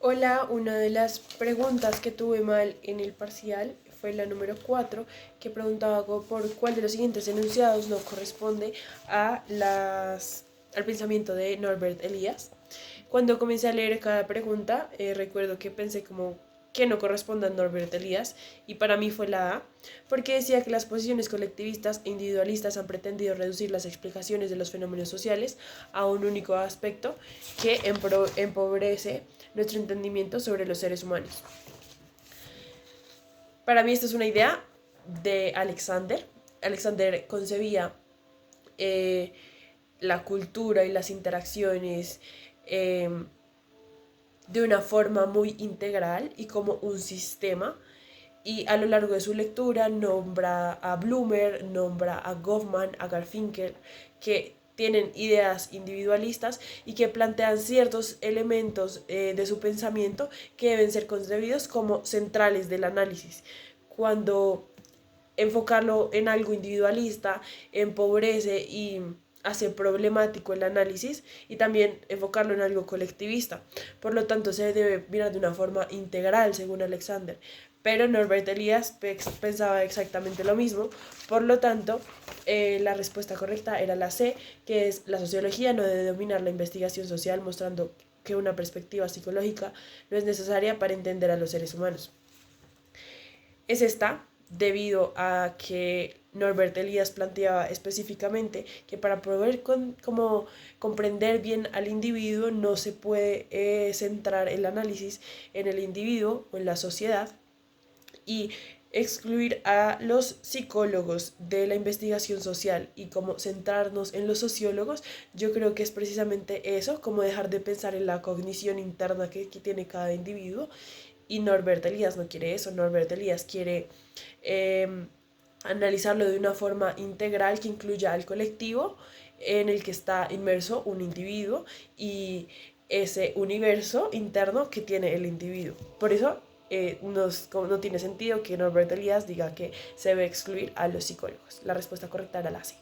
Hola, una de las preguntas que tuve mal en el parcial fue la número 4, que preguntaba por cuál de los siguientes enunciados no corresponde al pensamiento de Norbert Elias. Cuando comencé a leer cada pregunta, recuerdo que pensé como que no corresponde a Norbert Elias, y para mí fue la A, porque decía que las posiciones colectivistas e individualistas han pretendido reducir las explicaciones de los fenómenos sociales a un único aspecto que empobrece nuestro entendimiento sobre los seres humanos. Para mí esta es una idea de Alexander. Alexander concebía eh, la cultura y las interacciones eh, de una forma muy integral y como un sistema. Y a lo largo de su lectura nombra a Blumer, nombra a Goffman, a Garfinkel, que tienen ideas individualistas y que plantean ciertos elementos de su pensamiento que deben ser concebidos como centrales del análisis. Cuando enfocarlo en algo individualista empobrece y hace problemático el análisis, y también enfocarlo en algo colectivista. Por lo tanto, se debe mirar de una forma integral, según Alexander. Pero Norbert Elias pensaba exactamente lo mismo. Por lo tanto, la respuesta correcta era la C, que es: la sociología no debe dominar la investigación social, mostrando que una perspectiva psicológica no es necesaria para entender a los seres humanos. Es esta debido a que Norbert Elias planteaba específicamente que para poder como comprender bien al individuo no se puede centrar el análisis en el individuo o en la sociedad, y excluir a los psicólogos de la investigación social y como centrarnos en los sociólogos. Yo creo que es precisamente eso, como dejar de pensar en la cognición interna que tiene cada individuo. Y Norbert Elias no quiere eso. Norbert Elias quiere eh, analizarlo de una forma integral que incluya al colectivo en el que está inmerso un individuo y ese universo interno que tiene el individuo. Por eso no tiene sentido que Norbert Elias diga que se debe excluir a los psicólogos. La respuesta correcta era la C.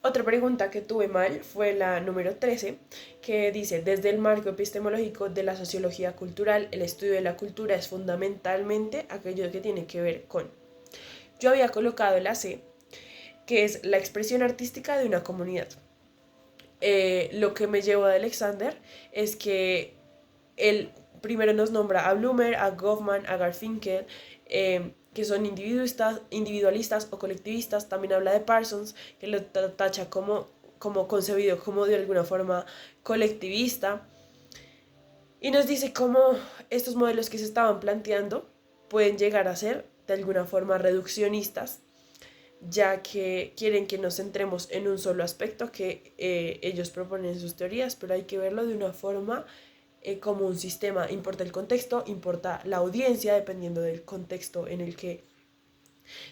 Otra pregunta que tuve mal fue la número 13, que dice: desde el marco epistemológico de la sociología cultural, el estudio de la cultura es fundamentalmente aquello que tiene que ver con. Yo había colocado la C, que es la expresión artística de una comunidad. Lo que me llevó de Alexander es que él primero nos nombra a Blumer, a Goffman, a Garfinkel, que son individualistas o colectivistas. También habla de Parsons, que lo tacha como concebido como de alguna forma colectivista. Y nos dice cómo estos modelos que se estaban planteando pueden llegar a ser de alguna forma reduccionistas, ya que quieren que nos centremos en un solo aspecto que ellos proponen en sus teorías, pero hay que verlo de una forma como un sistema. Importa el contexto, importa la audiencia, dependiendo del contexto en el que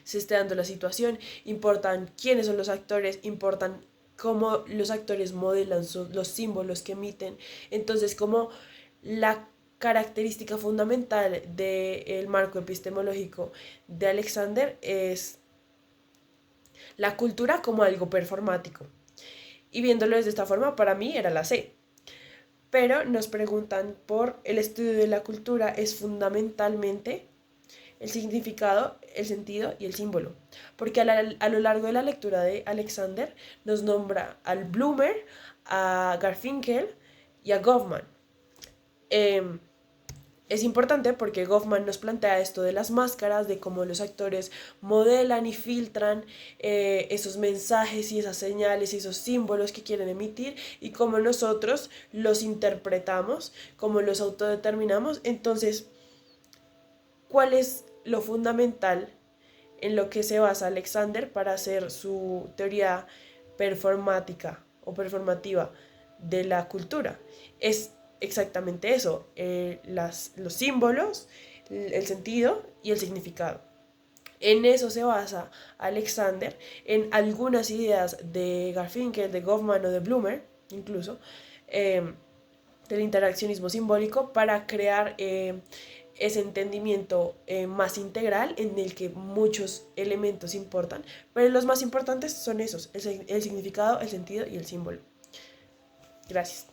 se esté dando la situación, importan quiénes son los actores, importan cómo los actores modelan los símbolos que emiten. Entonces, como la característica fundamental del marco epistemológico de Alexander es la cultura como algo performático. Y viéndolo desde esta forma, para mí era la C. Pero nos preguntan por el estudio de la cultura es fundamentalmente el significado, el sentido y el símbolo. Porque a lo largo de la lectura de Alexander nos nombra al Blumer, a Garfinkel y a Goffman. Es importante porque Goffman nos plantea esto de las máscaras, de cómo los actores modelan y filtran esos mensajes y esas señales y esos símbolos que quieren emitir, y cómo nosotros los interpretamos, cómo los autodeterminamos. Entonces, ¿cuál es lo fundamental en lo que se basa Alexander para hacer su teoría performática o performativa de la cultura? Es exactamente eso, los símbolos, el sentido y el significado. En eso se basa Alexander, en algunas ideas de Garfinkel, de Goffman o de Blumer, incluso, del interaccionismo simbólico, para crear ese entendimiento más integral en el que muchos elementos importan, pero los más importantes son esos: el significado, el sentido y el símbolo. Gracias.